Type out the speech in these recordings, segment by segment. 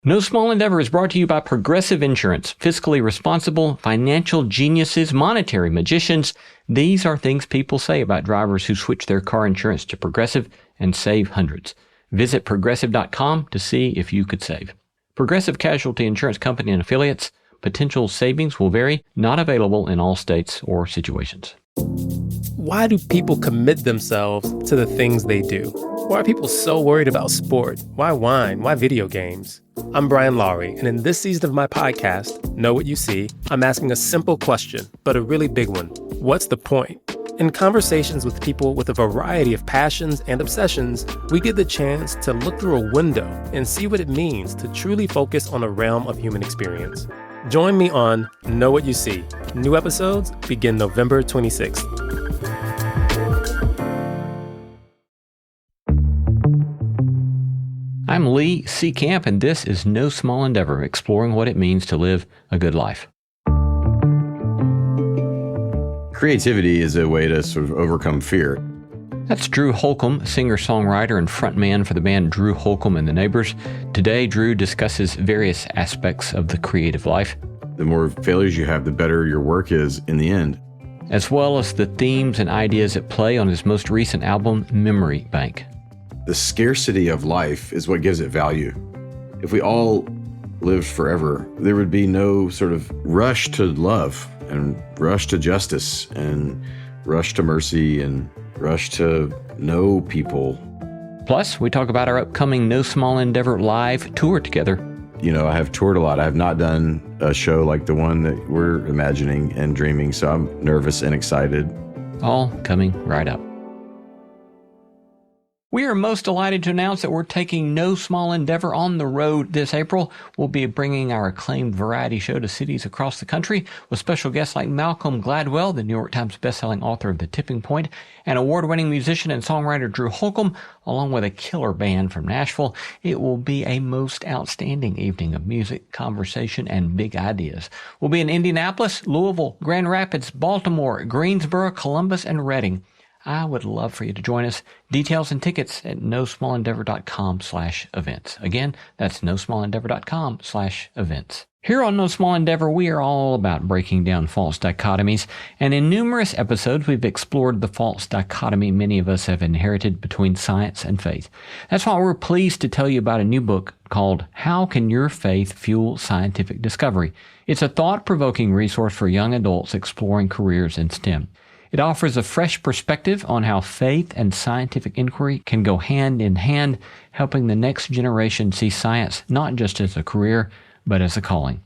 No Small Endeavor is brought to you by Progressive Insurance. Fiscally responsible, financial geniuses, monetary magicians. These are things people say about drivers who switch their car insurance to Progressive and save hundreds. Visit Progressive.com to see if you could save. Progressive Casualty Insurance Company and Affiliates. Potential savings will vary. Not available in all states or situations. Why do people commit themselves to the things they do? Why are people so worried about sport? Why wine? Why video games? I'm Brian Lowry, and in this season of my podcast, Know What You See, I'm asking a simple question, but a really big one. What's the point? In conversations with people with a variety of passions and obsessions, we get the chance to look through a window and see what it means to truly focus on a realm of human experience. Join me on Know What You See. New episodes begin November 26th. I'm Lee C. Camp, and this is No Small Endeavor, exploring what it means to live a good life. Creativity is a way to sort of overcome fear. That's Drew Holcomb, singer-songwriter and frontman for the band Drew Holcomb and the Neighbors. Today, Drew discusses various aspects of the creative life. The more failures you have, the better your work is in the end. As well as the themes and ideas at play on his most recent album, Memory Bank. The scarcity of life is what gives it value. If we all lived forever, there would be no sort of rush to love and rush to justice and rush to mercy and rush to know people. Plus, we talk about our upcoming No Small Endeavor live tour together. You know, I have toured a lot. I have not done a show like the one that we're imagining and dreaming, so I'm nervous and excited. All coming right up. We are most delighted to announce that we're taking No Small Endeavor on the road this April. We'll be bringing our acclaimed variety show to cities across the country with special guests like Malcolm Gladwell, the New York Times bestselling author of The Tipping Point, and award-winning musician and songwriter Drew Holcomb, along with a killer band from Nashville. It will be a most outstanding evening of music, conversation, and big ideas. We'll be in Indianapolis, Louisville, Grand Rapids, Baltimore, Greensboro, Columbus, and Reading. I would love for you to join us. Details and tickets at nosmallendeavor.com/events. Again, that's nosmallendeavor.com/events. Here on No Small Endeavor, we are all about breaking down false dichotomies, and in numerous episodes, we've explored the false dichotomy many of us have inherited between science and faith. That's why we're pleased to tell you about a new book called How Can Your Faith Fuel Scientific Discovery? It's a thought-provoking resource for young adults exploring careers in STEM. It offers a fresh perspective on how faith and scientific inquiry can go hand in hand, helping the next generation see science not just as a career, but as a calling.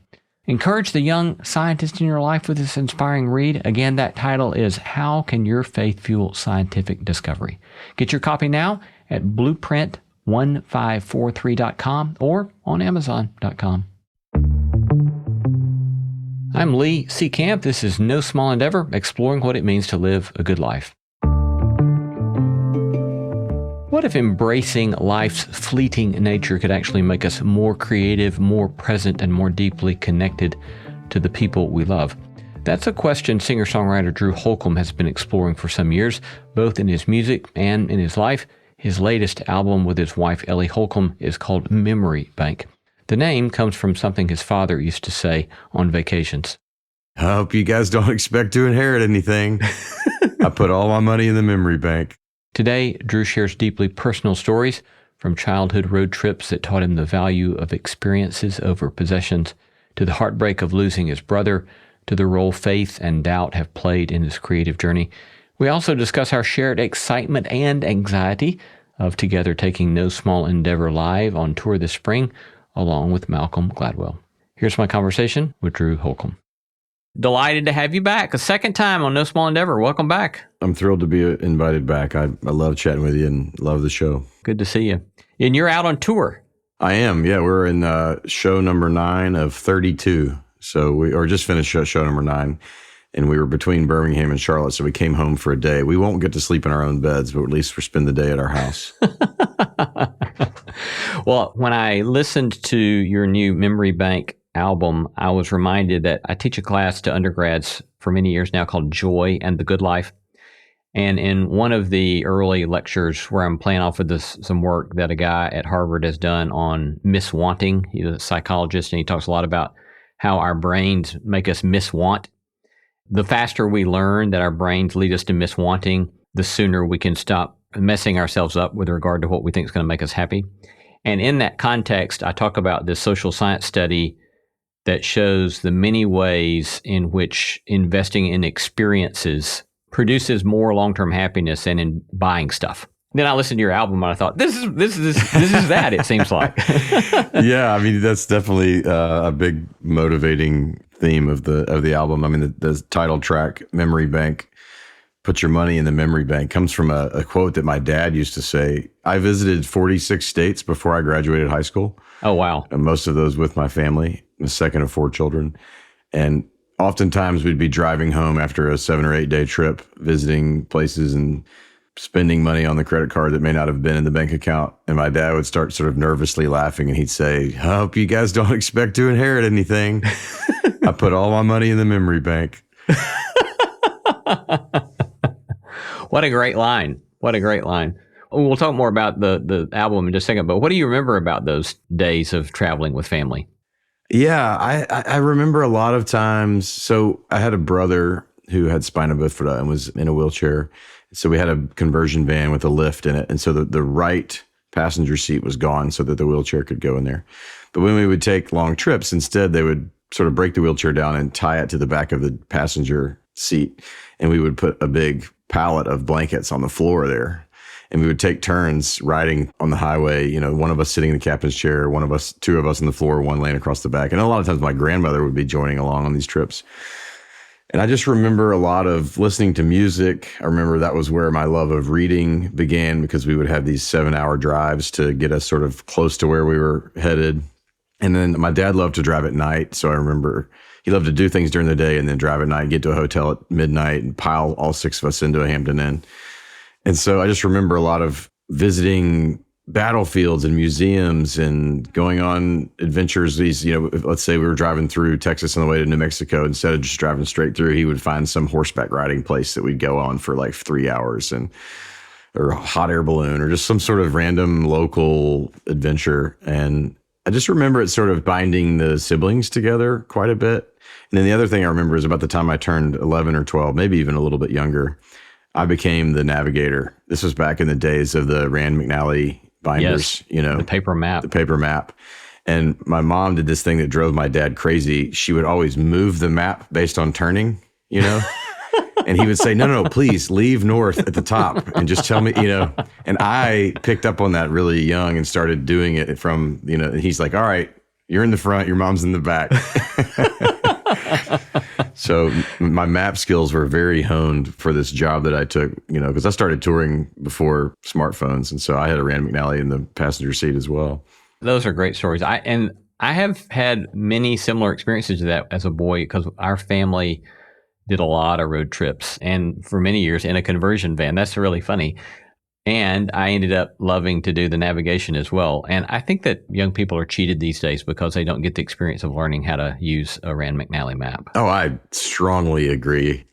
Encourage the young scientist in your life with this inspiring read. Again, that title is How Can Your Faith Fuel Scientific Discovery? Get your copy now at blueprint1543.com or on amazon.com. I'm Lee C. Camp. This is No Small Endeavor, exploring what it means to live a good life. What if embracing life's fleeting nature could actually make us more creative, more present, and more deeply connected to the people we love? That's a question singer-songwriter Drew Holcomb has been exploring for some years, both in his music and in his life. His latest album with his wife Ellie Holcomb is called Memory Bank. The name comes from something his father used to say on vacations. I hope you guys don't expect to inherit anything. I put all my money in the memory bank. Today, Drew shares deeply personal stories from childhood road trips that taught him the value of experiences over possessions, to the heartbreak of losing his brother, to the role faith and doubt have played in his creative journey. We also discuss our shared excitement and anxiety of together taking No Small Endeavor live on tour this spring, along with Malcolm Gladwell. Here's my conversation with Drew Holcomb. Delighted to have you back a second time on No Small Endeavor. Welcome back. I'm thrilled to be invited back. I love chatting with you and love the show. Good to see you. And you're out on tour. I am. Yeah, we're in show number 9 of 32. So we just finished show number 9. And we were between Birmingham and Charlotte, so we came home for a day. We won't get to sleep in our own beds, but at least we'll spend the day at our house. Well, when I listened to your new Memory Bank album, I was reminded that I teach a class to undergrads for many years now called Joy and the Good Life. And in one of the early lectures where I'm playing off with some work that a guy at Harvard has done on miswanting, he's a psychologist, and he talks a lot about how our brains make us miswant. The faster we learn that our brains lead us to miswanting, the sooner we can stop messing ourselves up with regard to what we think is going to make us happy. And in that context, I talk about this social science study that shows the many ways in which investing in experiences produces more long-term happiness than in buying stuff. Then I listened to your album and I thought, this is that, it seems like. Yeah, I mean, that's definitely a big motivating theme of the album. I mean, the title track, Memory Bank, put your money in the memory bank, comes from a quote that my dad used to say. I visited 46 states before I graduated high school. Oh, wow. And most of those with my family, the second of 4 children. And oftentimes we'd be driving home after a 7 or 8 day trip, visiting places and spending money on the credit card that may not have been in the bank account. And my dad would start sort of nervously laughing and he'd say, I hope you guys don't expect to inherit anything. I put all my money in the memory bank. What a great line. What a great line. We'll talk more about the album in just a second, but what do you remember about those days of traveling with family? Yeah, I remember a lot of times. So I had a brother who had spina bifida and was in a wheelchair. So we had a conversion van with a lift in it. And so the right passenger seat was gone so that the wheelchair could go in there. But when we would take long trips, instead, they would sort of break the wheelchair down and tie it to the back of the passenger seat. And we would put a big pallet of blankets on the floor there. And we would take turns riding on the highway, you know, one of us sitting in the captain's chair, two of us on the floor, one laying across the back. And a lot of times my grandmother would be joining along on these trips. And I just remember a lot of listening to music. I remember that was where my love of reading began, because we would have these 7-hour drives to get us sort of close to where we were headed. And then my dad loved to drive at night. So I remember he loved to do things during the day and then drive at night, get to a hotel at midnight and pile all 6 of us into a Hampton Inn. And so I just remember a lot of visiting battlefields and museums and going on adventures. These, you know, let's say we were driving through Texas on the way to New Mexico. Instead of just driving straight through, he would find some horseback riding place that we'd go on for like 3 hours, or a hot air balloon, or just some sort of random local adventure. And I just remember it sort of binding the siblings together quite a bit. And then the other thing I remember is about the time I turned 11 or 12, maybe even a little bit younger, I became the navigator. This was back in the days of the Rand McNally binders, yes, you know. The paper map. And my mom did this thing that drove my dad crazy. She would always move the map based on turning, you know. And he would say, no, please leave north at the top and just tell me, you know. And I picked up on that really young and started doing it from, you know, and he's like, all right, you're in the front, your mom's in the back. So my map skills were very honed for this job that I took, you know, because I started touring before smartphones. And so I had a Rand McNally in the passenger seat as well. Those are great stories. I have had many similar experiences to that as a boy, because our family did a lot of road trips, and for many years in a conversion van. That's really funny. And I ended up loving to do the navigation as well. And I think that young people are cheated these days because they don't get the experience of learning how to use a Rand McNally map. Oh, I strongly agree.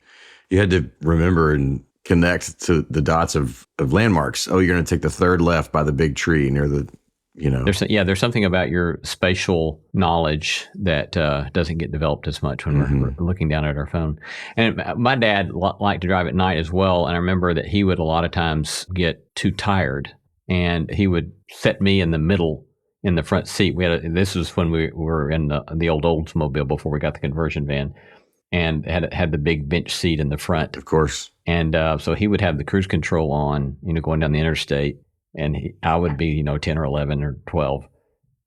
You had to remember and connect to the dots of landmarks. Oh, you're going to take the third left by the big tree near the, you know. There's something about your spatial knowledge that doesn't get developed as much when we're looking down at our phone. And my dad liked to drive at night as well. And I remember that he would a lot of times get too tired, and he would set me in the middle in the front seat. This was when we were in the old Oldsmobile before we got the conversion van, and had the big bench seat in the front. Of course. And so he would have the cruise control on, you know, going down the interstate. And I would be, you know, 10 or 11 or 12.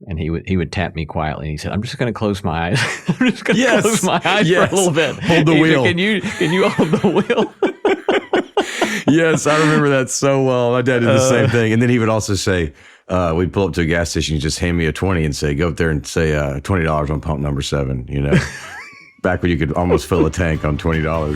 And he would tap me quietly. And he said, I'm just going to close my eyes. I'm just going to close my eyes for a little bit. Hold the wheel. Said, can you hold the wheel? Yes, I remember that so well. My dad did the same thing. And then he would also say, we'd pull up to a gas station, he'd just hand me a 20 and say, go up there and say $20 on pump number 7, you know. Back when you could almost fill a tank on $20.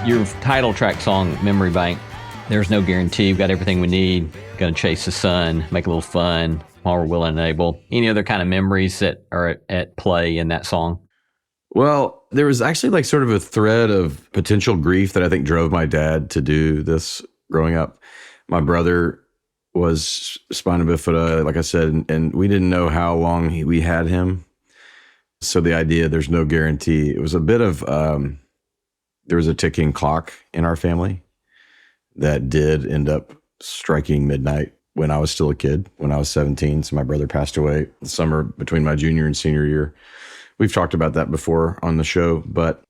Your title track song, Memory Bank, there's no guarantee. We've got everything we need. Gonna chase the sun, make a little fun while we're willing and able. Any other kind of memories that are at play in that song? Well, there was actually like sort of a thread of potential grief that I think drove my dad to do this growing up. My brother was spina bifida, like I said, and we didn't know how long we had him. So the idea, there's no guarantee. It was a bit of, there was a ticking clock in our family that did end up striking midnight when I was still a kid, when I was 17. So my brother passed away the summer between my junior and senior year. We've talked about that before on the show, but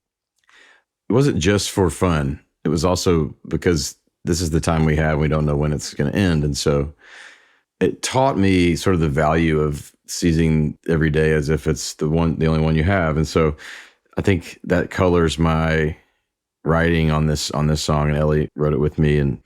it wasn't just for fun. It was also because this is the time we have. We don't know when it's going to end. And so it taught me sort of the value of seizing every day as if it's the only one you have. And so I think that colors my writing on this song. And Ellie wrote it with me and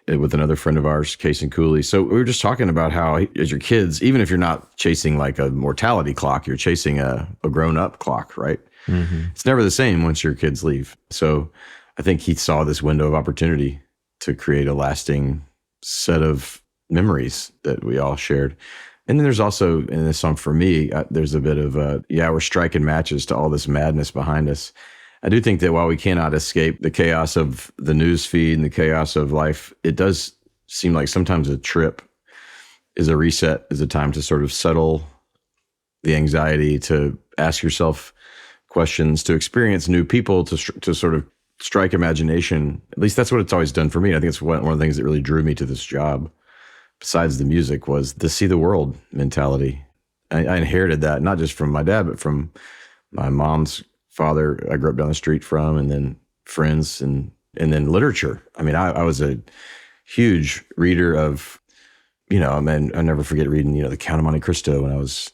with another friend of ours, Casey Cooley. So we were just talking about how as your kids, even if you're not chasing like a mortality clock, you're chasing a grown-up clock, right? Mm-hmm. It's never the same once your kids leave. So I think he saw this window of opportunity to create a lasting set of memories that we all shared. And then there's also, in this song for me, there's a bit of we're striking matches to all this madness behind us. I do think that while we cannot escape the chaos of the news feed and the chaos of life, it does seem like sometimes a trip is a reset, is a time to sort of settle the anxiety, to ask yourself questions, to experience new people, to sort of strike imagination. At least that's what it's always done for me. I think it's one of the things that really drew me to this job, besides the music, was the see the world mentality. I inherited that, not just from my dad, but from my mom's father I grew up down the street from, and then friends, and then literature. I mean, I was a huge reader of, I never forget reading, the Count of Monte Cristo when I was,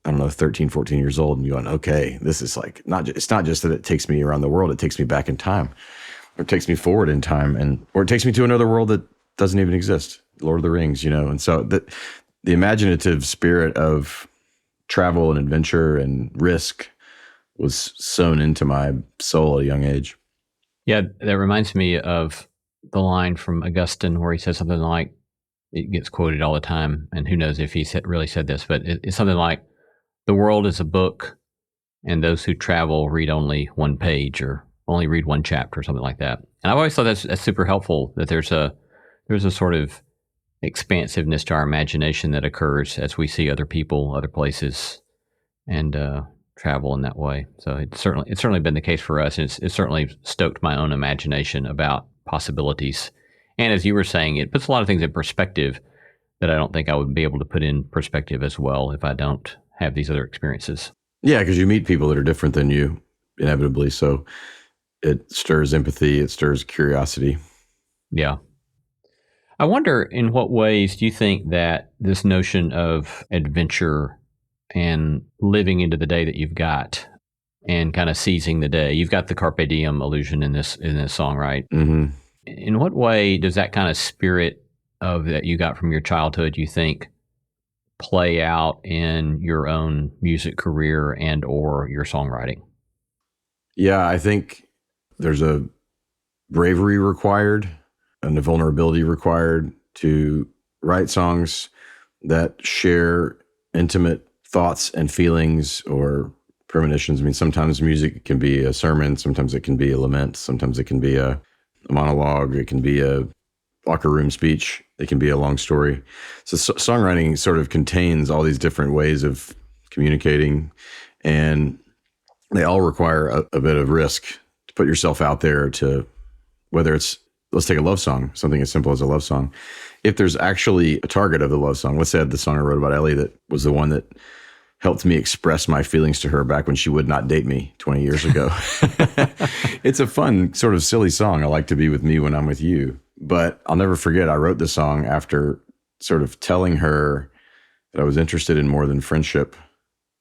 13, 14 years old, and going, okay, this is like, it's not just that it takes me around the world, it takes me back in time, or it takes me forward in time, or it takes me to another world that doesn't even exist, Lord of the Rings, and so the imaginative spirit of travel and adventure and risk was sewn into my soul at a young age. Yeah, that reminds me of the line from Augustine where he says something like, it gets quoted all the time, and who knows if he really said this, but it's something like, the world is a book, and those who travel read only one page or only read one chapter or something like that. And I've always thought that's super helpful, that there's a sort of expansiveness to our imagination that occurs as we see other people, other places, and travel in that way. So it's certainly been the case for us. And it's certainly stoked my own imagination about possibilities. And as you were saying, it puts a lot of things in perspective that I don't think I would be able to put in perspective as well if I don't have these other experiences. Yeah, because you meet people that are different than you, inevitably. So it stirs empathy, it stirs curiosity. Yeah. I wonder, in what ways do you think that this notion of adventure and living into the day that you've got and kind of seizing the day, you've got the carpe diem allusion in this song, right? Mm-hmm. In what way does that kind of spirit of that you got from your childhood, you think, play out in your own music career and or your songwriting? Yeah, I think there's a bravery required and a vulnerability required to write songs that share intimate thoughts and feelings or premonitions. I mean, sometimes music can be a sermon, sometimes it can be a lament, sometimes it can be a monologue, it can be a locker room speech, it can be a long story. So songwriting sort of contains all these different ways of communicating, and they all require a bit of risk to put yourself out there, to whether it's, let's take a love song, something as simple as a love song. If there's actually a target of the love song, let's say the song I wrote about Ellie that was the one that helped me express my feelings to her back when she would not date me 20 years ago. It's a fun, sort of silly song. I like to be with me when I'm with you. But I'll never forget, I wrote the song after sort of telling her that I was interested in more than friendship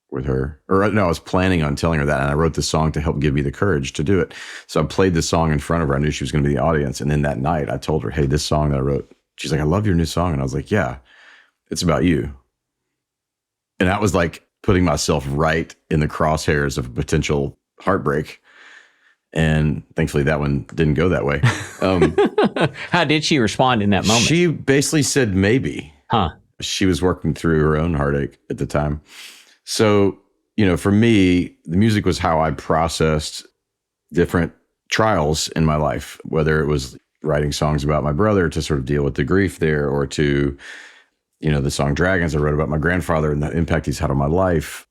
with her. Or no, I was planning on telling her that, and I wrote the song to help give me the courage to do it. So I played the song in front of her. I knew she was going to be the audience. And then that night I told her, hey, this song that I wrote, she's like, I love your new song. And I was like, yeah, it's about you. And that was like putting myself right in the crosshairs of a potential heartbreak. And thankfully that one didn't go that way. How did she respond in that moment? She basically said maybe. Huh. She was working through her own heartache at the time. So, for me, the music was how I processed different trials in my life, whether it was writing songs about my brother to sort of deal with the grief there, or to, the song Dragons I wrote about my grandfather and the impact he's had on my life.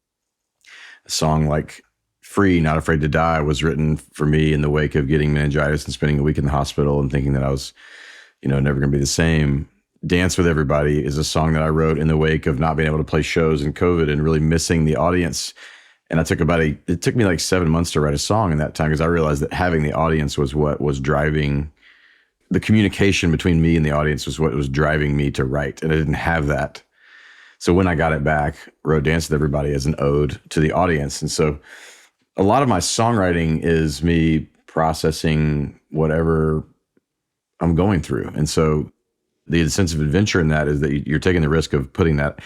A song like Free, Not Afraid to Die was written for me in the wake of getting meningitis and spending a week in the hospital and thinking that I was, never going to be the same. Dance with Everybody is a song that I wrote in the wake of not being able to play shows in COVID and really missing the audience. And it took me like 7 months to write a song in that time, because I realized that having the audience was what was driving the communication between me and the audience, was what was driving me to write. And I didn't have that. So when I got it back, wrote Dance with Everybody as an ode to the audience. And so a lot of my songwriting is me processing whatever I'm going through. And so the sense of adventure in that is that you're taking the risk of putting that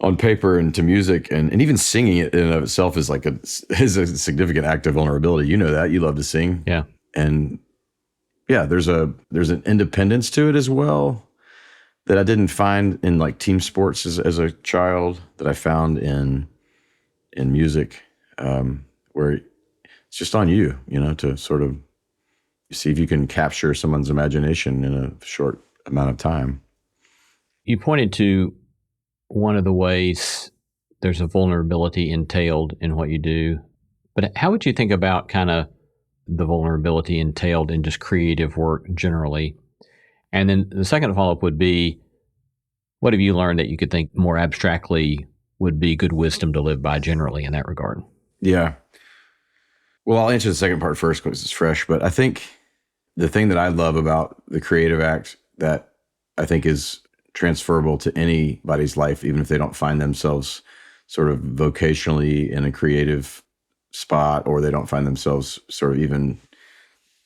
on paper and to music, and even singing it in and of itself is a significant act of vulnerability. You know that. You love to sing. Yeah. And yeah, there's an independence to it as well that I didn't find in like team sports as a child, that I found in music, where it's just on you, to sort of see if you can capture someone's imagination in a short amount of time. You pointed to one of the ways there's a vulnerability entailed in what you do, but how would you think about kind of the vulnerability entailed in just creative work generally? And then the second follow-up would be, what have you learned that you could think more abstractly would be good wisdom to live by generally in that regard? Yeah. Well, I'll answer the second part first because it's fresh, but I think the thing that I love about the creative act that I think is transferable to anybody's life, even if they don't find themselves sort of vocationally in a creative spot, or they don't find themselves sort of even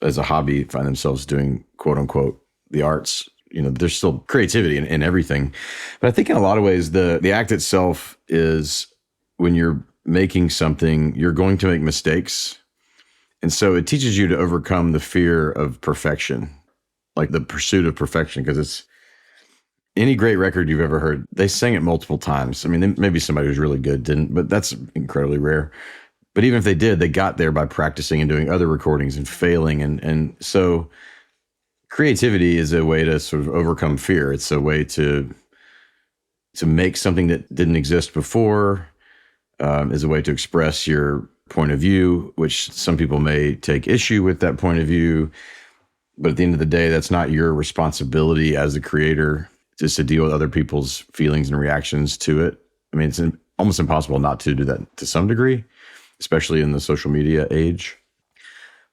as a hobby, find themselves doing quote unquote the arts. There's still creativity in everything. But I think in a lot of ways, the act itself is, when you're making something, you're going to make mistakes. And so it teaches you to overcome the fear of perfection, like the pursuit of perfection, because it's any great record you've ever heard, they sang it multiple times. I mean, maybe somebody who's really good didn't, but that's incredibly rare. But even if they did, they got there by practicing and doing other recordings and failing. And so creativity is a way to sort of overcome fear. It's a way to make something that didn't exist before, is a way to express your point of view, which some people may take issue with that point of view. But at the end of the day, that's not your responsibility as a creator, just to deal with other people's feelings and reactions to it. I mean, it's almost impossible not to do that to some degree, especially in the social media age.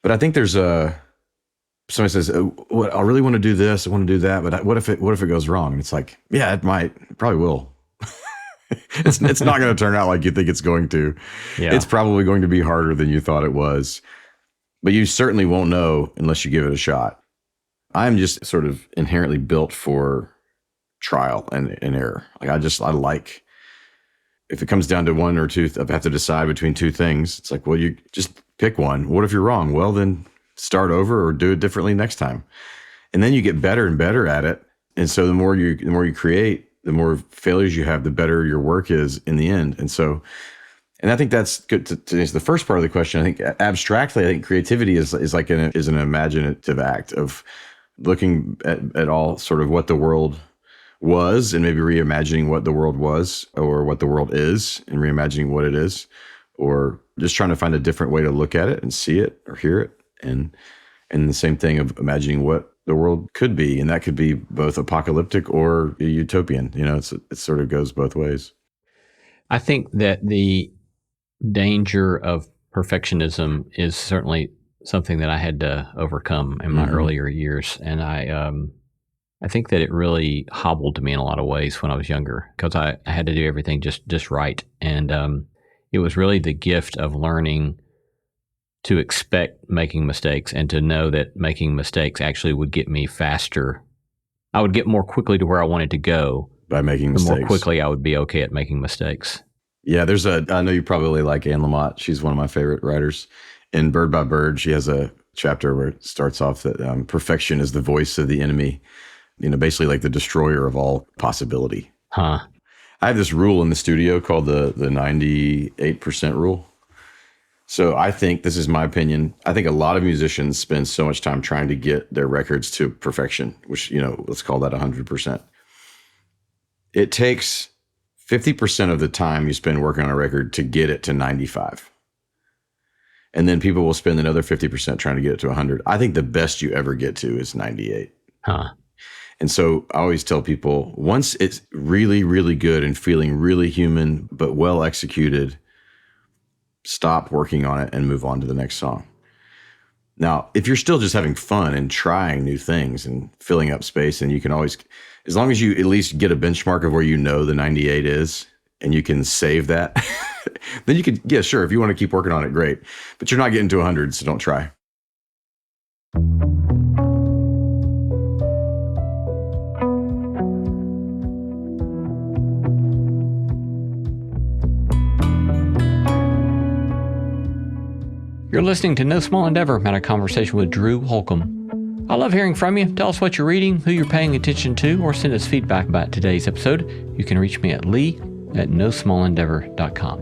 But I think there's somebody says, "What, I really want to do this, I want to do that, but what if it goes wrong?" And it's like, yeah, it probably will. It's not going to turn out like you think it's going to. Yeah. It's probably going to be harder than you thought it was, but you certainly won't know unless you give it a shot. I'm just sort of inherently built for trial and error. Like I like, if it comes down to one or two, if I have to decide between two things, it's like, well, you just pick one. What if you're wrong? Well, then start over or do it differently next time. And then you get better and better at it. And so the more you create, the more failures you have, the better your work is in the end. And I think that's good to answer the first part of the question. I think abstractly, I think creativity is an imaginative act of looking at all sort of what the world was, and maybe reimagining what the world was, or what the world is, and reimagining what it is, or just trying to find a different way to look at it and see it or hear it. And the same thing of imagining what the world could be. And that could be both apocalyptic or utopian. It sort of goes both ways. I think that the danger of perfectionism is certainly something that I had to overcome in my earlier years. And I think that it really hobbled me in a lot of ways when I was younger, because I had to do everything just right. And it was really the gift of learning to expect making mistakes and to know that making mistakes actually would get me faster. I would get more quickly to where I wanted to go by making mistakes. The more quickly I would be okay at making mistakes. Yeah, I know you probably like Anne Lamott. She's one of my favorite writers. In Bird by Bird, she has a chapter where it starts off that perfection is the voice of the enemy, basically like the destroyer of all possibility. Huh. I have this rule in the studio called the 98% rule. So I think, this is my opinion, I think a lot of musicians spend so much time trying to get their records to perfection, which, let's call that 100%. It takes 50% of the time you spend working on a record to get it to 95. And then people will spend another 50% trying to get it to 100. I think the best you ever get to is 98. Huh. And so I always tell people, once it's really, really good and feeling really human, but well executed, stop working on it and move on to the next song. Now, if you're still just having fun and trying new things and filling up space, and you can always, as long as you at least get a benchmark of where the 98 is, and you can save that, then you could, yeah, sure, if you want to keep working on it, great. But you're not getting to 100, so don't try. You're listening to No Small Endeavor, at a conversation with Drew Holcomb. I love hearing from you. Tell us what you're reading, who you're paying attention to, or send us feedback about today's episode. You can reach me at lee@nosmallendeavor.com.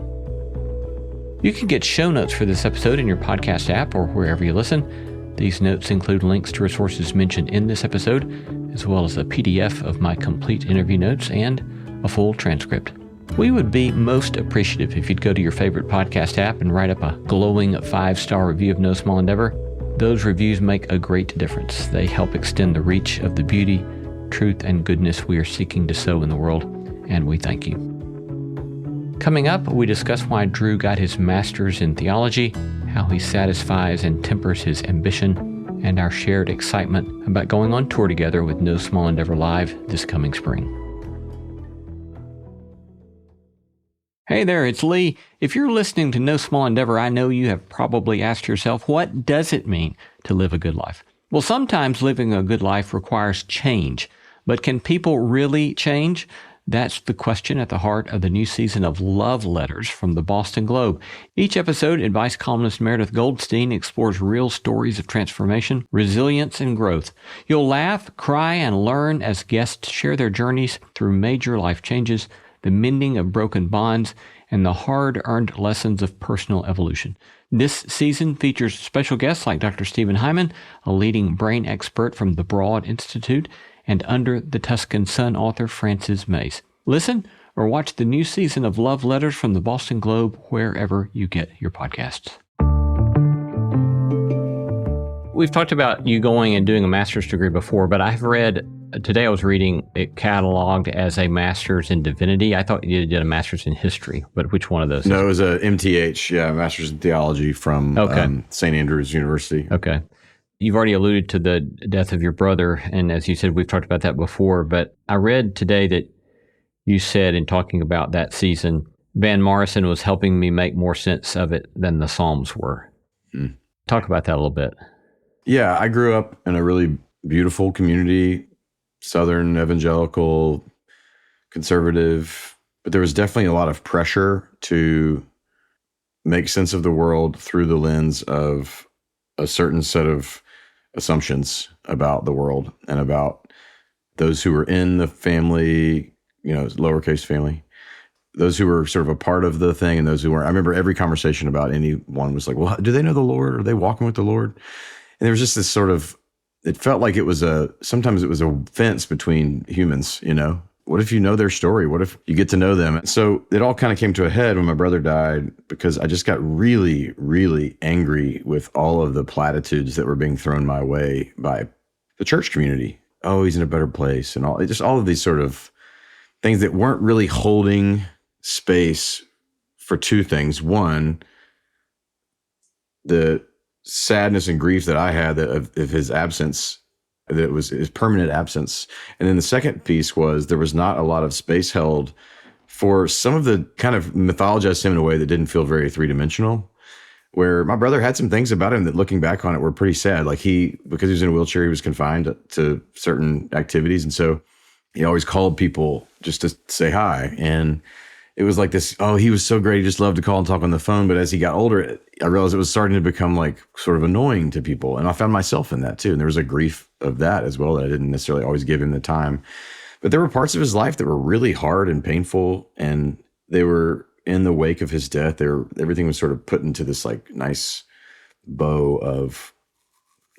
You can get show notes for this episode in your podcast app or wherever you listen. These notes include links to resources mentioned in this episode, as well as a PDF of my complete interview notes and a full transcript. We would be most appreciative if you'd go to your favorite podcast app and write up a glowing 5-star review of No Small Endeavor. Those reviews make a great difference. They help extend the reach of the beauty, truth, and goodness we are seeking to sow in the world, and we thank you. Coming up, we discuss why Drew got his master's in theology, how he satisfies and tempers his ambition, and our shared excitement about going on tour together with No Small Endeavor Live this coming spring. Hey there, it's Lee. If you're listening to No Small Endeavor, I know you have probably asked yourself, what does it mean to live a good life? Well, sometimes living a good life requires change, but can people really change? That's the question at the heart of the new season of Love Letters from the Boston Globe. Each episode, advice columnist Meredith Goldstein explores real stories of transformation, resilience, and growth. You'll laugh, cry, and learn as guests share their journeys through major life changes, the mending of broken bonds, and the hard-earned lessons of personal evolution. This season features special guests like Dr. Stephen Hyman, a leading brain expert from the Broad Institute, and Under the Tuscan Sun author Frances Mays. Listen or watch the new season of Love Letters from the Boston Globe wherever you get your podcasts. We've talked about you going and doing a master's degree before, but I've read, today I was reading it cataloged as a master's in divinity. I thought you did a master's in history, but which one of those? No, it was a MTH, master's in theology from St. Andrews University. Okay. You've already alluded to the death of your brother, and as you said, we've talked about that before, but I read today that you said in talking about that season, Van Morrison was helping me make more sense of it than the Psalms were. Talk about that a little bit. Yeah, I grew up in a really beautiful community, Southern evangelical, conservative, but there was definitely a lot of pressure to make sense of the world through the lens of a certain set of assumptions about the world and about those who were in the family, lowercase family, those who were sort of a part of the thing and those who weren't. I remember every conversation about anyone was like, well, do they know the Lord? Are they walking with the Lord? And there was just this sort of, it felt like sometimes it was a fence between humans, What if you know their story? What if you get to know them? So it all kind of came to a head when my brother died, because I just got really, really angry with all of the platitudes that were being thrown my way by the church community. Oh, he's in a better place, and all of these sort of things that weren't really holding space for two things. One, the sadness and grief that I had of his absence, that it was his permanent absence. And then the second piece was there was not a lot of space held for some of the kind of mythologized him in a way that didn't feel very three-dimensional, where my brother had some things about him that looking back on it were pretty sad. Like because he was in a wheelchair, he was confined to certain activities. And so he always called people just to say hi. And it was like this, oh, he was so great. He just loved to call and talk on the phone. But as he got older, I realized it was starting to become like sort of annoying to people. And I found myself in that too. And there was a grief of that as well, that I didn't necessarily always give him the time. But there were parts of his life that were really hard and painful. And they were in the wake of his death. Everything was sort of put into this like nice bow of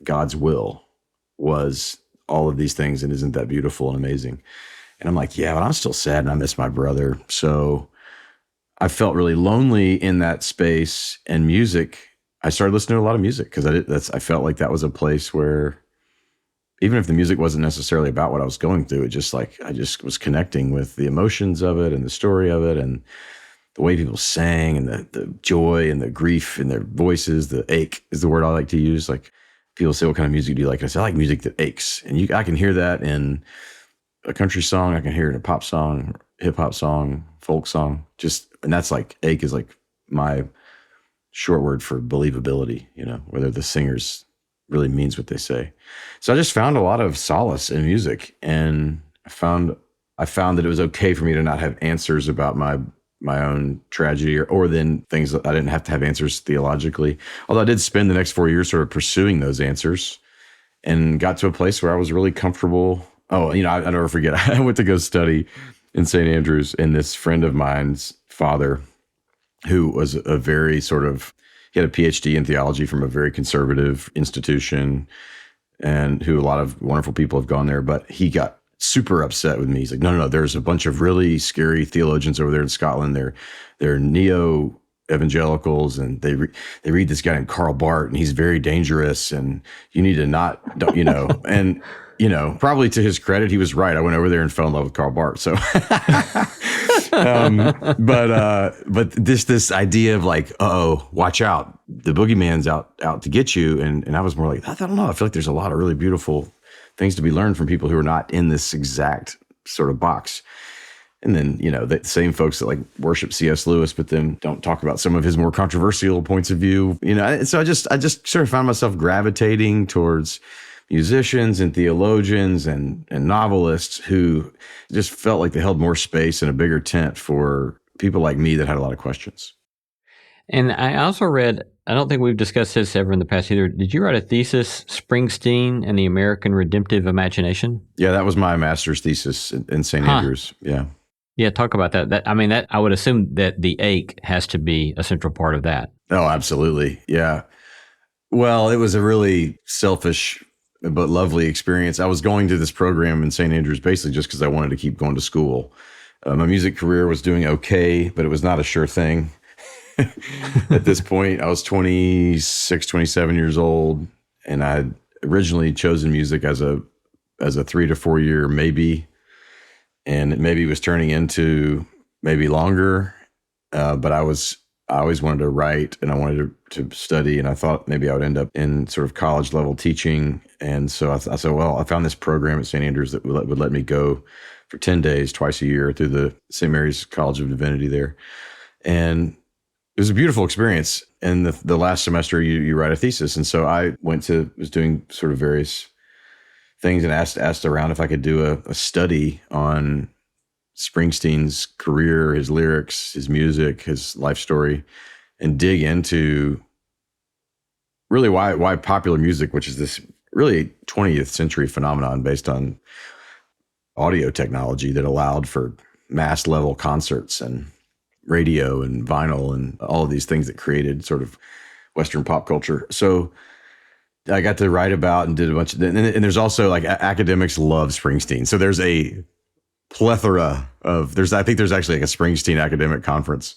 God's will was all of these things. And isn't that beautiful and amazing? And I'm like, yeah, but I'm still sad and I miss my brother. So I felt really lonely in that space. And music, I started listening to a lot of music because I felt like that was a place where even if the music wasn't necessarily about what I was going through, I just was connecting with the emotions of it and the story of it and the way people sang and the joy and the grief in their voices. The ache is the word I like to use. Like people say, what kind of music do you like? And I say, I like music that aches. And I can hear that in a country song. I can hear it in a pop song, hip hop song, folk song. And that's like, ache is like my short word for believability, whether the singers really means what they say. So I just found a lot of solace in music, and I found that it was okay for me to not have answers about my own tragedy or then things that I didn't have to have answers theologically. Although I did spend the next 4 years sort of pursuing those answers and got to a place where I was really comfortable. Oh, I never forget. I went to go study in St. Andrews, and this friend of mine's father, who was a very he had a PhD in theology from a very conservative institution, and who a lot of wonderful people have gone there, but he got super upset with me. He's like, no, there's a bunch of really scary theologians over there in Scotland. They're neo-evangelicals, and they read this guy named Karl Barth, and he's very dangerous, and you need to and probably to his credit, he was right. I went over there and fell in love with Karl Barth. So, but this idea of like, watch out, the boogeyman's out to get you. And I was more like, I don't know. I feel like there's a lot of really beautiful things to be learned from people who are not in this exact sort of box. And then, the same folks that like worship C.S. Lewis, but then don't talk about some of his more controversial points of view, So I just sort of found myself gravitating towards musicians and theologians and novelists who just felt like they held more space and a bigger tent for people like me that had a lot of questions. And I also read, I don't think we've discussed this ever in the past either. Did you write a thesis, Springsteen and the American Redemptive Imagination? Yeah, that was my master's thesis in St. Andrews. Yeah. Yeah, talk about that. That I would assume that the ache has to be a central part of that. Oh, absolutely. Yeah. Well, it was a really selfish but lovely experience. I was going to this program in St. Andrews basically just because I wanted to keep going to school. My music career was doing okay, but it was not a sure thing. At this point, I was 26, 27 years old, and I had originally chosen music as a 3 to 4 year maybe, and it maybe was turning into maybe longer. But I always wanted to write, and I wanted to study, and I thought maybe I would end up in sort of college level teaching. And so I said, well, I found this program at St. Andrews that would let me go for 10 days twice a year through the St. Mary's College of Divinity there. And it was a beautiful experience. And the last semester you write a thesis. And so I was doing sort of various things and asked around if I could do a study on Springsteen's career, his lyrics, his music, his life story, and dig into really why popular music, which is this really 20th century phenomenon based on audio technology that allowed for mass level concerts and radio and vinyl and all of these things that created sort of Western pop culture. So I got to write about and did a bunch of, and there's also like academics love Springsteen. So there's a plethora of, I think there's actually like a Springsteen academic conference.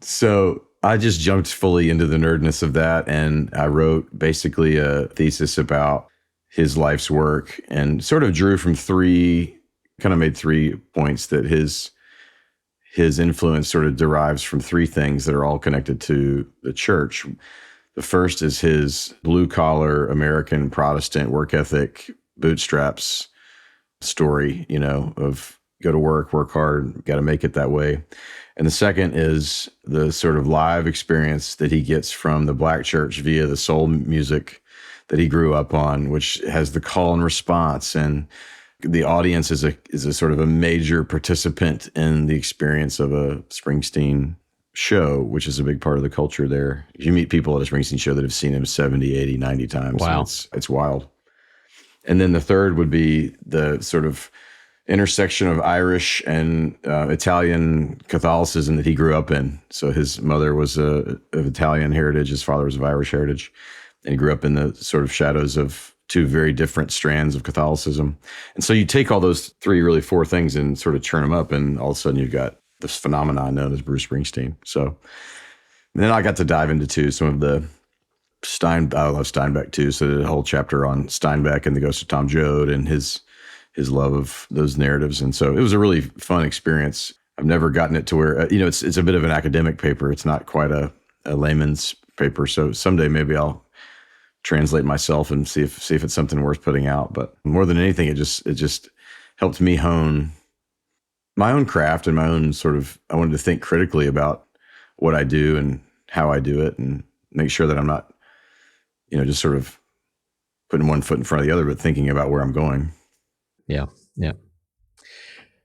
So I just jumped fully into the nerdness of that. And I wrote basically a thesis about his life's work and sort of drew from made 3 points that his influence sort of derives from 3 things that are all connected to the church. The first is his blue-collar American Protestant work ethic, bootstraps story, of go to work hard, got to make it that way. And the second is the sort of live experience that he gets from the Black church via the soul music that he grew up on, which has the call and response and The audience is a sort of a major participant in the experience of a Springsteen show, which is a big part of the culture there. You meet people at a Springsteen show that have seen him 70, 80, 90 times. Wow. It's wild. And then the third would be the sort of intersection of Irish and Italian Catholicism that he grew up in. So his mother was of Italian heritage, his father was of Irish heritage, and he grew up in the sort of shadows of two very different strands of Catholicism. And so you take all those four things and sort of churn them up, and all of a sudden you've got this phenomenon known as Bruce Springsteen. So then I got to dive into some of the I love Steinbeck too. So the whole chapter on Steinbeck and the Ghost of Tom Joad and his love of those narratives. And so it was a really fun experience. I've never gotten it to where, it's a bit of an academic paper. It's not quite a layman's paper. So someday maybe I'll translate myself and see if it's something worth putting out. But more than anything, it just helped me hone my own craft and my own I wanted to think critically about what I do and how I do it, and make sure that I'm not, just sort of putting one foot in front of the other, but thinking about where I'm going. Yeah. Yeah.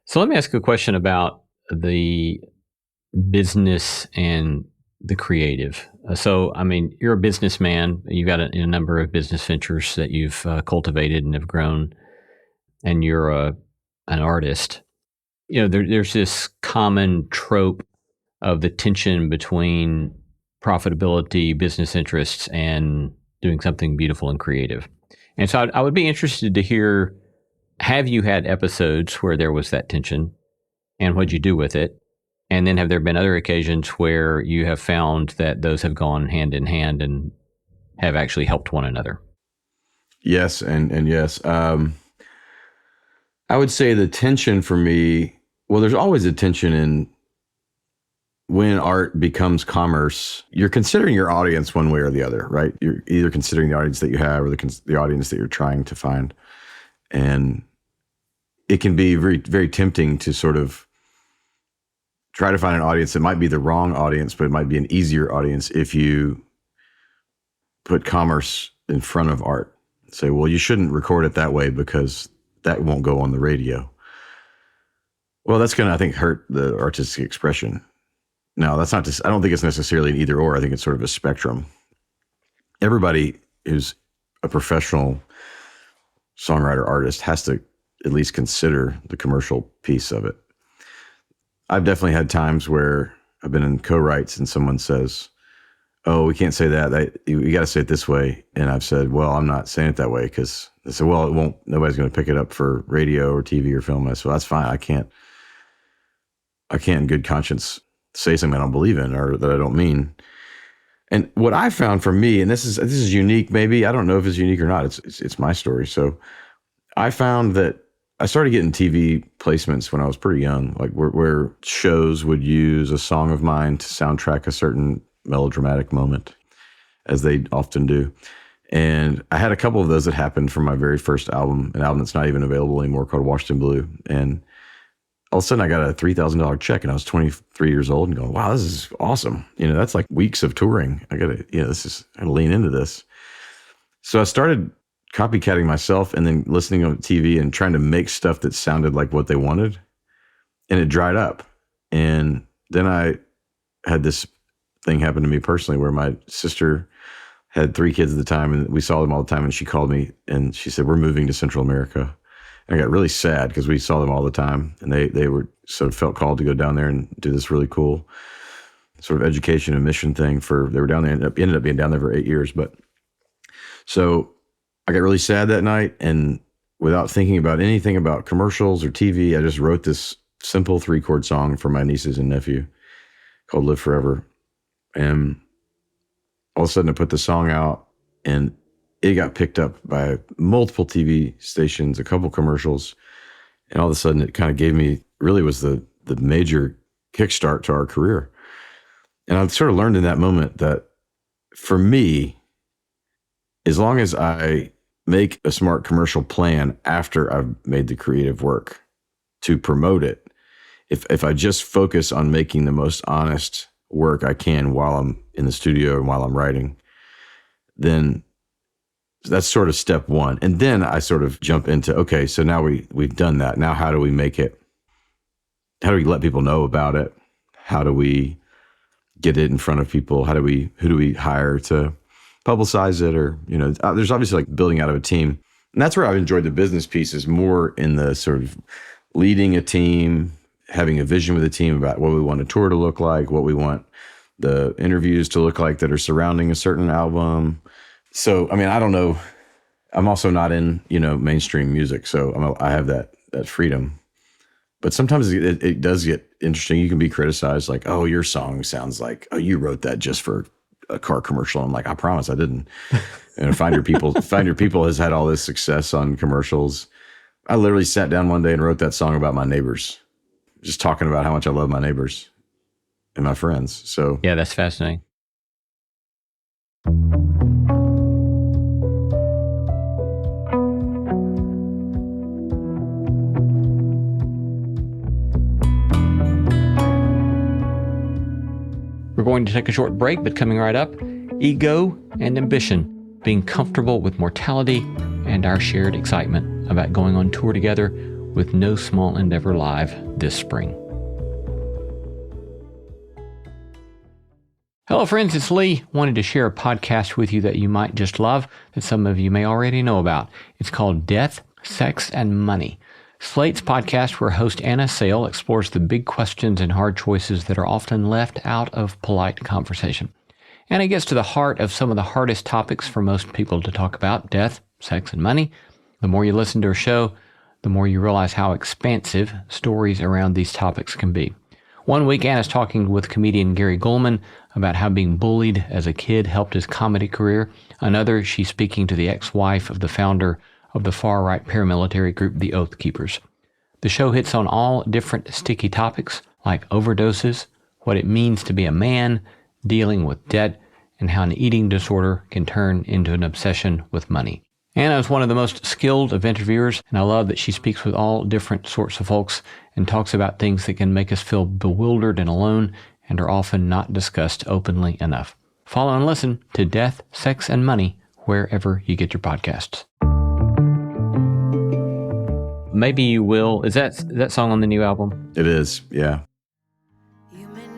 So let me ask you a question about the business and the creative. You're a businessman. You've got a number of business ventures that you've cultivated and have grown, and you're an artist. There's this common trope of the tension between profitability, business interests, and doing something beautiful and creative. And so I would be interested to hear, have you had episodes where there was that tension, and what'd you do with it? And then have there been other occasions where you have found that those have gone hand in hand and have actually helped one another? Yes, and yes. I would say the tension for me, there's always a tension in when art becomes commerce. You're considering your audience one way or the other, right? You're either considering the audience that you have or the audience that you're trying to find. And it can be very, very tempting to sort of try to find an audience that might be the wrong audience, but it might be an easier audience if you put commerce in front of art. Say, well, you shouldn't record it that way because that won't go on the radio. Well, that's going to, I think, hurt the artistic expression. Now, that's not I don't think it's necessarily an either or. I think it's sort of a spectrum. Everybody who's a professional songwriter artist has to at least consider the commercial piece of it. I've definitely had times where I've been in co-writes and someone says, oh, we can't say that. You got to say it this way. And I've said, well, I'm not saying it that way, because they said, well, nobody's going to pick it up for radio or TV or film. I said, well, that's fine. I can't in good conscience say something I don't believe in or that I don't mean. And what I found for me, and this is unique, maybe, I don't know if it's unique or not. It's my story. So I found that I started getting TV placements when I was pretty young, like where shows would use a song of mine to soundtrack a certain melodramatic moment, as they often do. And I had a couple of those that happened from my very first album, an album that's not even available anymore, called Washington Blue. And all of a sudden I got a $3,000 check, and I was 23 years old and going, wow, this is awesome. That's like weeks of touring. I gotta lean into this. So I started copycatting myself and then listening on TV and trying to make stuff that sounded like what they wanted. And it dried up. And then I had this thing happen to me personally where my sister had 3 kids at the time, and we saw them all the time. And she called me and she said, we're moving to Central America. And I got really sad because we saw them all the time, and they were sort of felt called to go down there and do this really cool sort of education and mission thing they were down there, ended up being down there for 8 years. But so I got really sad that night, and without thinking about anything about commercials or TV, I just wrote this simple 3-chord song for my nieces and nephew called Live Forever. And all of a sudden I put the song out, and it got picked up by multiple TV stations, a couple commercials, and all of a sudden it kind of gave me, really was the major kickstart to our career. And I've sort of learned in that moment that for me, as long as I make a smart commercial plan after I've made the creative work to promote it, if I just focus on making the most honest work I can while I'm in the studio and while I'm writing, then That's sort of step one. And then I sort of jump into, okay, so now we've done that. Now how do we make it? How do we let people know about it? How do we get it in front of people? Who do we hire to publicize it? Or, there's obviously like building out of a team. And that's where I've enjoyed the business piece, is more in the sort of leading a team, having a vision with a team about what we want a tour to look like, what we want the interviews to look like that are surrounding a certain album. So, I mean, I don't know. I'm also not in, mainstream music. So I have that freedom. But sometimes it does get interesting. You can be criticized like, oh, your song sounds like, oh, you wrote that just for a car commercial. I'm like, I promise I didn't. And Find Your People has had all this success on commercials. I literally sat down one day and wrote that song about my neighbors, just talking about how much I love my neighbors and my friends. So yeah, that's fascinating. We're going to take a short break, but coming right up, ego and ambition, being comfortable with mortality, and our shared excitement about going on tour together with No Small Endeavor Live this spring. Hello, friends. It's Lee. Wanted to share a podcast with you that you might just love, that some of you may already know about. It's called Death, Sex, and Money. Slate's podcast, where host Anna Sale explores the big questions and hard choices that are often left out of polite conversation. Anna gets to the heart of some of the hardest topics for most people to talk about: death, sex, and money. The more you listen to her show, the more you realize how expansive stories around these topics can be. One week, Anna's talking with comedian Gary Gulman about how being bullied as a kid helped his comedy career. Another, she's speaking to the ex-wife of the founder of the far-right paramilitary group, the Oath Keepers. The show hits on all different sticky topics like overdoses, what it means to be a man, dealing with debt, and how an eating disorder can turn into an obsession with money. Anna is one of the most skilled of interviewers, and I love that she speaks with all different sorts of folks and talks about things that can make us feel bewildered and alone and are often not discussed openly enough. Follow and listen to Death, Sex, and Money wherever you get your podcasts. Maybe You Will. Is that song on the new album? it is, yeah.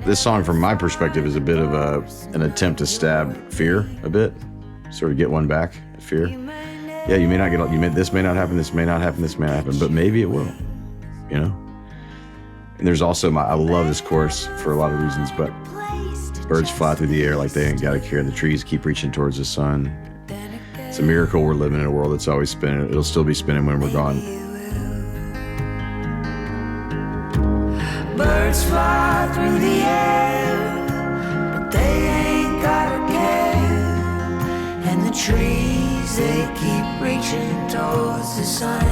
This song, from my perspective, is a bit of an attempt to stab fear a bit, sort of get one back at fear. Yeah, you may not get, this may not happen, this may not happen, this may not happen, but maybe it will, And there's also I love this chorus for a lot of reasons, but birds fly through the air like they ain't got a care, and the trees keep reaching towards the sun. It's a miracle we're living in a world that's always spinning. It'll still be spinning when we're gone. Birds fly through the air, but they ain't got a care. And the trees, they keep reaching towards the sun.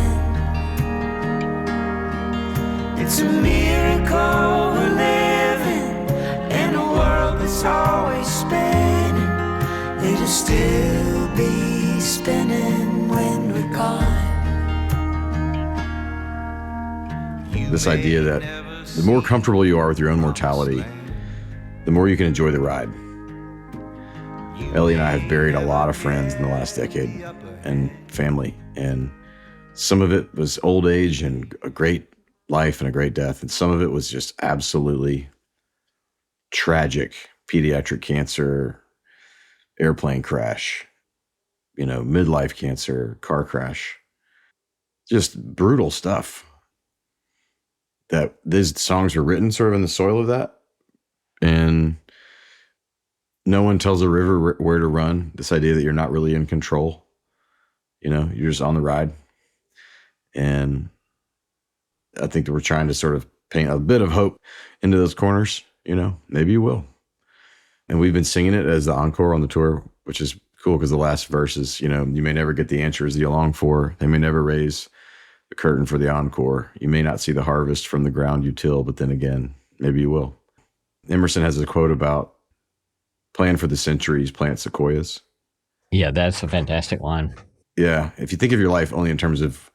It's a miracle we're living in a world that's always spinning. It'll still be spinning when we're gone. This idea that the more comfortable you are with your own mortality, the more you can enjoy the ride. Ellie and I have buried a lot of friends in the last decade, and family, and some of it was old age and a great life and a great death, and some of it was just absolutely tragic: pediatric cancer, airplane crash, midlife cancer, car crash, just brutal stuff. That these songs were written sort of in the soil of that. And no one tells a river where to run. This idea that you're not really in control. You're just on the ride. And I think that we're trying to sort of paint a bit of hope into those corners. Maybe you will. And we've been singing it as the encore on the tour, which is cool because the last verse is, you may never get the answers that you long for. They may never raise the curtain for the encore. You may not see the harvest from the ground you till, but then again, maybe you will. Emerson has a quote about plan for the centuries, plant sequoias. Yeah, that's a fantastic line. Yeah. If you think of your life only in terms of,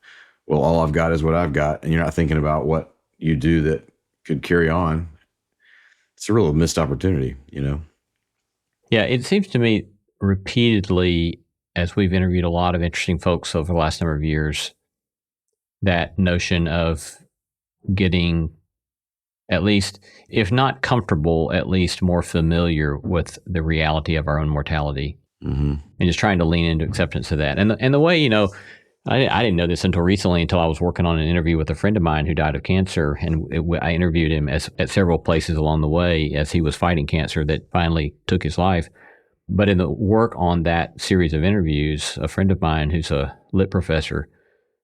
well, all I've got is what I've got, and you're not thinking about what you do that could carry on, it's a real missed opportunity, Yeah, it seems to me repeatedly as we've interviewed a lot of interesting folks over the last number of years, that notion of getting at least, if not comfortable, at least more familiar with the reality of our own mortality, and just trying to lean into acceptance of that. And the way, I didn't know this until recently, until I was working on an interview with a friend of mine who died of cancer, and I interviewed him at several places along the way as he was fighting cancer that finally took his life. But in the work on that series of interviews, a friend of mine who's a lit professor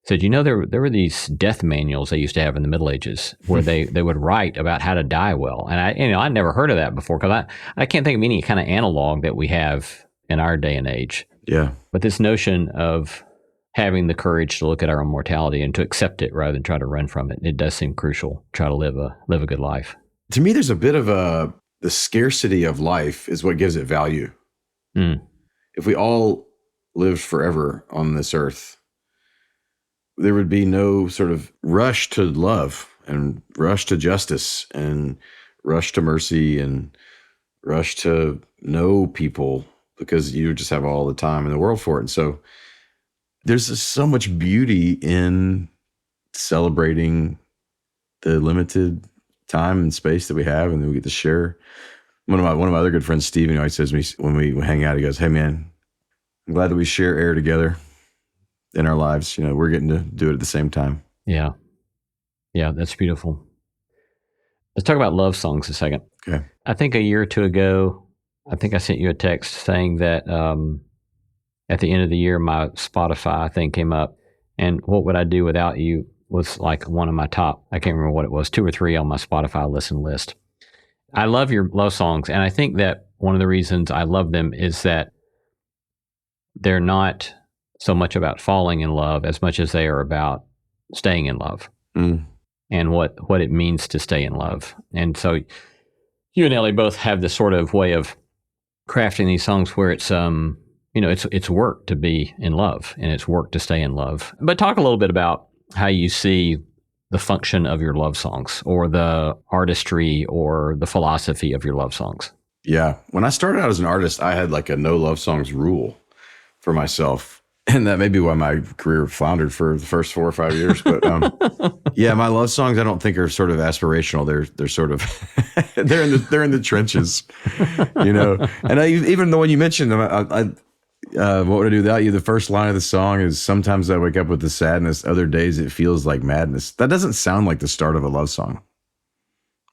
said, there were these death manuals they used to have in the Middle Ages where they would write about how to die well. And I'd never heard of that before, because I can't think of any kind of analog that we have in our day and age. Yeah. But this notion of having the courage to look at our own mortality and to accept it rather than try to run from it, it does seem crucial. Try to live a good life. To me, there's a bit of the scarcity of life is what gives it value. If we all lived forever on this earth, there would be no sort of rush to love and rush to justice and rush to mercy and rush to know people, because you just have all the time in the world for it. And so there's just so much beauty in celebrating the limited time and space that we have and that we get to share. One of my other good friends, Steve, he says to me when we hang out, he goes, "Hey man, I'm glad that we share air together in our lives. We're getting to do it at the same time." Yeah. Yeah, that's beautiful. Let's talk about love songs a second. Okay. I think a year or two ago, I think I sent you a text saying that at the end of the year, my Spotify thing came up, and What Would I Do Without You was like one of my top, I can't remember what it was, 2 or 3 on my Spotify listen list. I love your love songs, and I think that one of the reasons I love them is that they're not so much about falling in love as much as they are about staying in love and what it means to stay in love. And so you and Ellie both have this sort of way of crafting these songs where it's it's work to be in love and it's work to stay in love. But talk a little bit about how you see the function of your love songs, or the artistry or the philosophy of your love songs. Yeah. When I started out as an artist, I had like a no love songs rule for myself. And that may be why my career floundered for the first 4 or 5 years. But yeah, my love songs I don't think are sort of aspirational. They're sort of they're in the trenches, And even the one you mentioned, What Would I Do Without You? The first line of the song is, "Sometimes I wake up with the sadness. Other days it feels like madness." That doesn't sound like the start of a love song,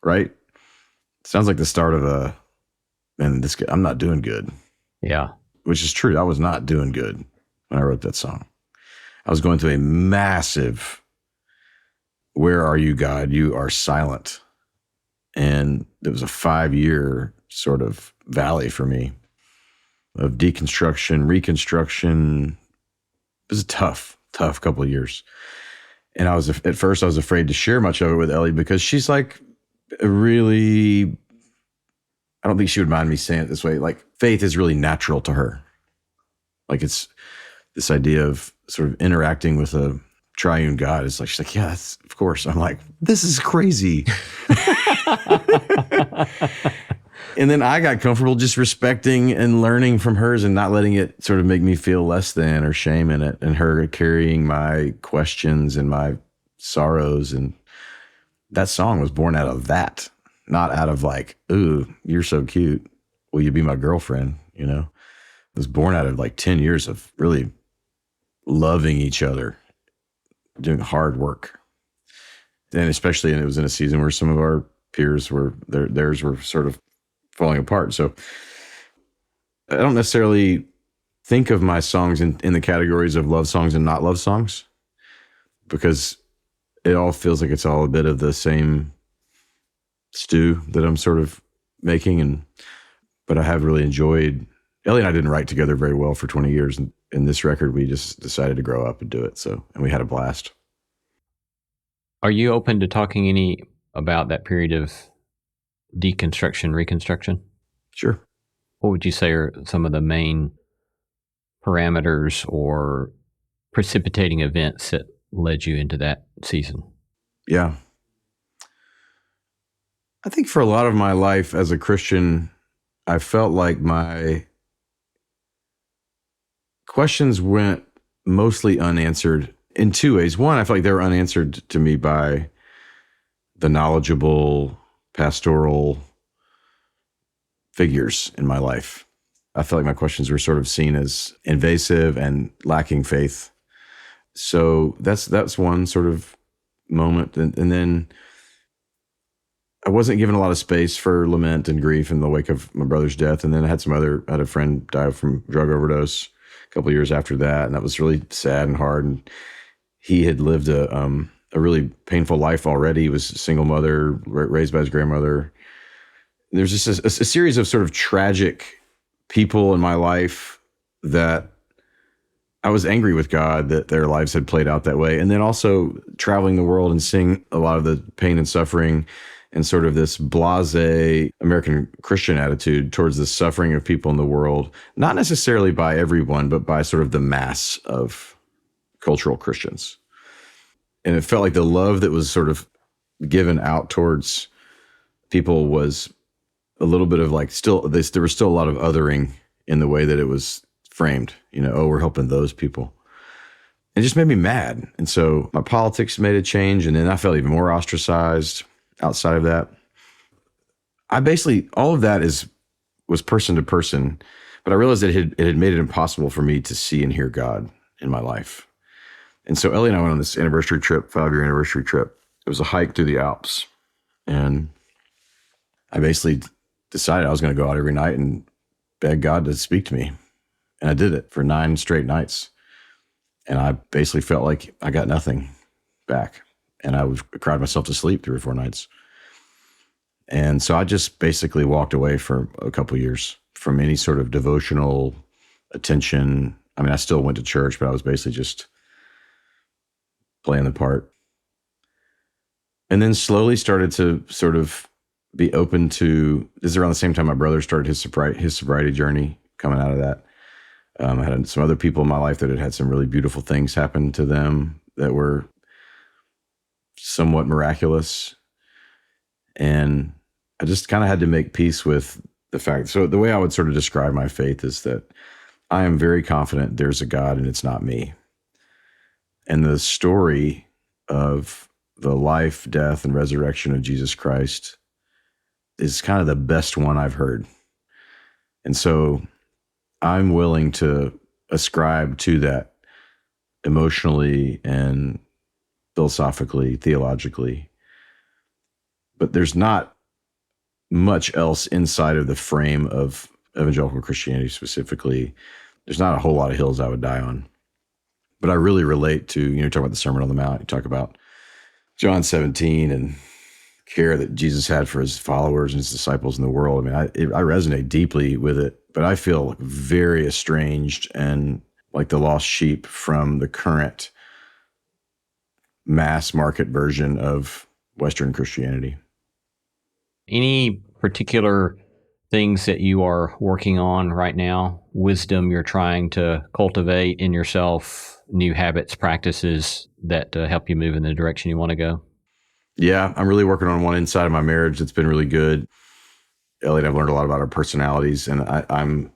right? It sounds like the start of I'm not doing good. Yeah, which is true. I was not doing good when I wrote that song. I was going through a massive, "Where are you, God? You are silent." And it was a 5-year sort of valley for me of deconstruction, reconstruction. It was a tough couple of years. And at first I was afraid to share much of it with Ellie, because she's like really, I don't think she would mind me saying it this way, like faith is really natural to her. Like it's this idea of sort of interacting with a triune God. It's like, she's like, "Yeah, that's, of course." I'm like, "This is crazy." And then I got comfortable just respecting and learning from hers and not letting it sort of make me feel less than or shame in it, and her carrying my questions and my sorrows. And that song was born out of that, not out of like, "Ooh, you're so cute. Will you be my girlfriend?" It was born out of like 10 years of really loving each other, doing hard work. And especially, and it was in a season where some of our peers theirs were sort of falling apart. So I don't necessarily think of my songs in the categories of love songs and not love songs, because it all feels like it's all a bit of the same stew that I'm sort of making. But I have really enjoyed, Ellie and I didn't write together very well for 20 years. And in this record, we just decided to grow up and do it. And we had a blast. Are you open to talking any about that period of deconstruction, reconstruction? Sure. What would you say are some of the main parameters or precipitating events that led you into that season? Yeah. I think for a lot of my life as a Christian, I felt like my questions went mostly unanswered in two ways. One, I feel like they were unanswered to me by the knowledgeable pastoral figures in my life. I felt like my questions were sort of seen as invasive and lacking faith. So that's one sort of moment. And then I wasn't given a lot of space for lament and grief in the wake of my brother's death. And then I had a friend die from drug overdose a couple of years after that. And that was really sad and hard. And he had lived a really painful life already. He was a single mother, raised by his grandmother. There's just a series of sort of tragic people in my life that I was angry with God that their lives had played out that way. And then also traveling the world and seeing a lot of the pain and suffering and sort of this blasé American Christian attitude towards the suffering of people in the world, not necessarily by everyone, but by sort of the mass of cultural Christians. And it felt like the love that was sort of given out towards people was a little bit of like there was still a lot of othering in the way that it was framed. We're helping those people. It just made me mad. And so my politics made a change, and then I felt even more ostracized outside of that. All of that was person to person, but I realized that it had made it impossible for me to see and hear God in my life. And so Ellie and I went on this 5-year anniversary trip. It was a hike through the Alps. And I basically decided I was going to go out every night and beg God to speak to me. And I did it for 9 straight nights. And I basically felt like I got nothing back. And I cried myself to sleep 3 or 4 nights. And so I just basically walked away for a couple of years from any sort of devotional attention. I mean, I still went to church, but I was basically just playing the part. And then slowly started to sort of be open to, this is around the same time my brother started his sobriety journey coming out of that. I had some other people in my life that had some really beautiful things happen to them that were somewhat miraculous. And I just kind of had to make peace with the fact. So the way I would sort of describe my faith is that I am very confident there's a God and it's not me. And the story of the life, death, and resurrection of Jesus Christ is kind of the best one I've heard. And so I'm willing to ascribe to that emotionally and philosophically, theologically. But there's not much else inside of the frame of evangelical Christianity specifically. There's not a whole lot of hills I would die on. But I really relate to, you talk about the Sermon on the Mount, you talk about John 17 and care that Jesus had for his followers and his disciples in the world. I mean, I resonate deeply with it, but I feel very estranged and like the lost sheep from the current mass market version of Western Christianity. Any particular things that you are working on right now, wisdom you're trying to cultivate in yourself, new habits, practices that help you move in the direction you want to go? Yeah, I'm really working on one inside of my marriage that's been really good. Ellie and I've learned a lot about our personalities, and I'm,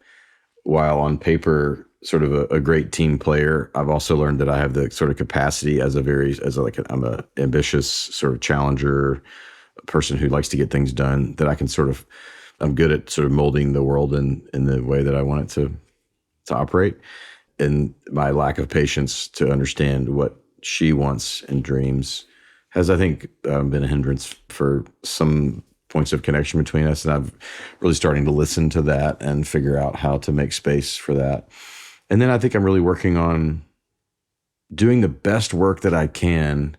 while on paper, sort of a great team player, I've also learned that I have the sort of capacity I'm a ambitious sort of challenger, a person who likes to get things done, that I'm good at sort of molding the world in the way that I want it to operate. And my lack of patience to understand what she wants and dreams has, I think, been a hindrance for some points of connection between us. And I'm really starting to listen to that and figure out how to make space for that. And then I think I'm really working on doing the best work that I can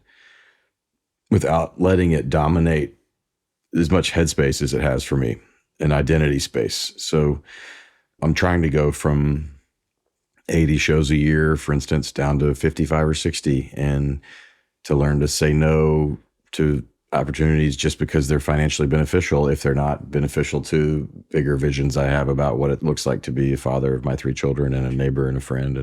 without letting it dominate as much headspace as it has for me, an identity space. So I'm trying to go from 80 shows a year, for instance, down to 55 or 60, and to learn to say no to opportunities just because they're financially beneficial if they're not beneficial to bigger visions I have about what it looks like to be a father of my 3 children and a neighbor and a friend.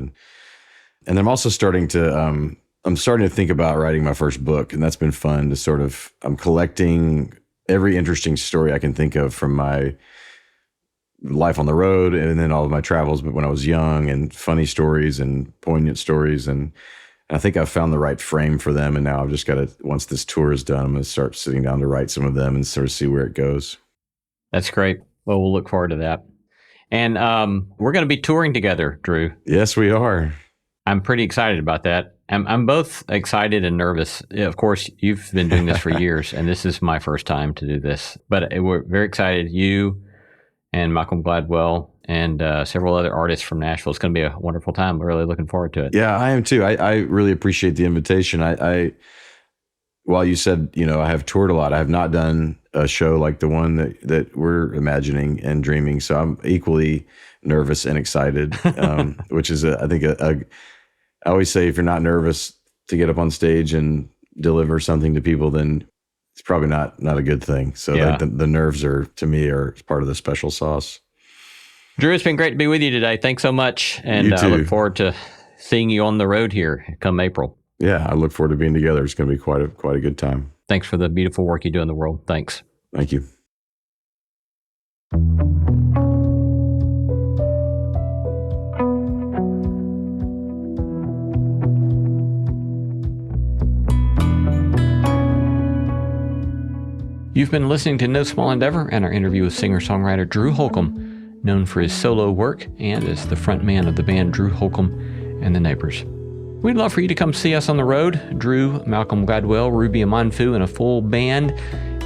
And I'm also starting to think about writing my first book, and that's been fun to I'm collecting every interesting story I can think of from my life on the road and then all of my travels, but when I was young, and funny stories and poignant stories. And I think I've found the right frame for them. And now I've just got to, once this tour is done, I'm going to start sitting down to write some of them and sort of see where it goes. That's great. Well, we'll look forward to that. And we're going to be touring together, Drew. Yes, we are. I'm pretty excited about that. I'm both excited and nervous. Of course, you've been doing this for years, and this is my first time to do this. But we're very excited. You and Malcolm Gladwell and several other artists from Nashville. It's going to be a wonderful time. We're really looking forward to it. Yeah, I am too. I really appreciate the invitation. I while you said, I have toured a lot, I have not done a show like the one that we're imagining and dreaming. So I'm equally nervous and excited, which is, I think, I always say, if you're not nervous to get up on stage and deliver something to people, then it's probably not a good thing. So Yeah. the nerves to me are part of the special sauce. Drew, it's been great to be with you today. Thanks so much. And You I too. look forward to seeing you on the road here come April. Yeah, I look forward to being together. It's going to be quite a good time. Thanks for the beautiful work you do in the world. Thanks. Thank you. You've been listening to No Small Endeavor and our interview with singer-songwriter Drew Holcomb, known for his solo work and as the front man of the band Drew Holcomb and the Neighbors. We'd love for you to come see us on the road. Drew, Malcolm Gladwell, Ruby Amanfu, and a full band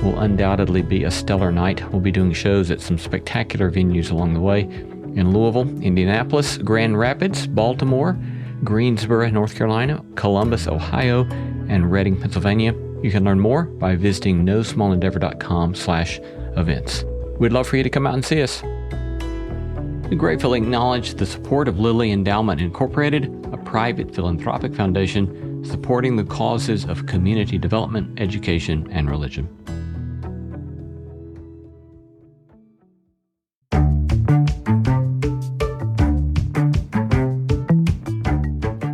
will undoubtedly be a stellar night. We'll be doing shows at some spectacular venues along the way in Louisville, Indianapolis, Grand Rapids, Baltimore, Greensboro, North Carolina, Columbus, Ohio, and Reading, Pennsylvania. You can learn more by visiting nosmallendeavor.com/events. We'd love for you to come out and see us. We gratefully acknowledge the support of Lilly Endowment Incorporated, a private philanthropic foundation supporting the causes of community development, education, and religion.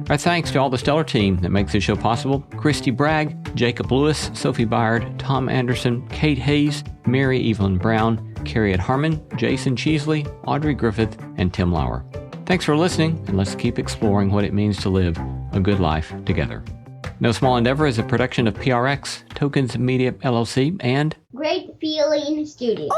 Our thanks to all the stellar team that makes this show possible: Christy Bragg, Jacob Lewis, Sophie Byard, Tom Anderson, Kate Hayes, Mary Evelyn Brown, Carriet Harmon, Jason Cheesley, Audrey Griffith, and Tim Lauer. Thanks for listening, and let's keep exploring what it means to live a good life together. No Small Endeavor is a production of PRX, Tokens Media LLC, and Great Feeling Studio.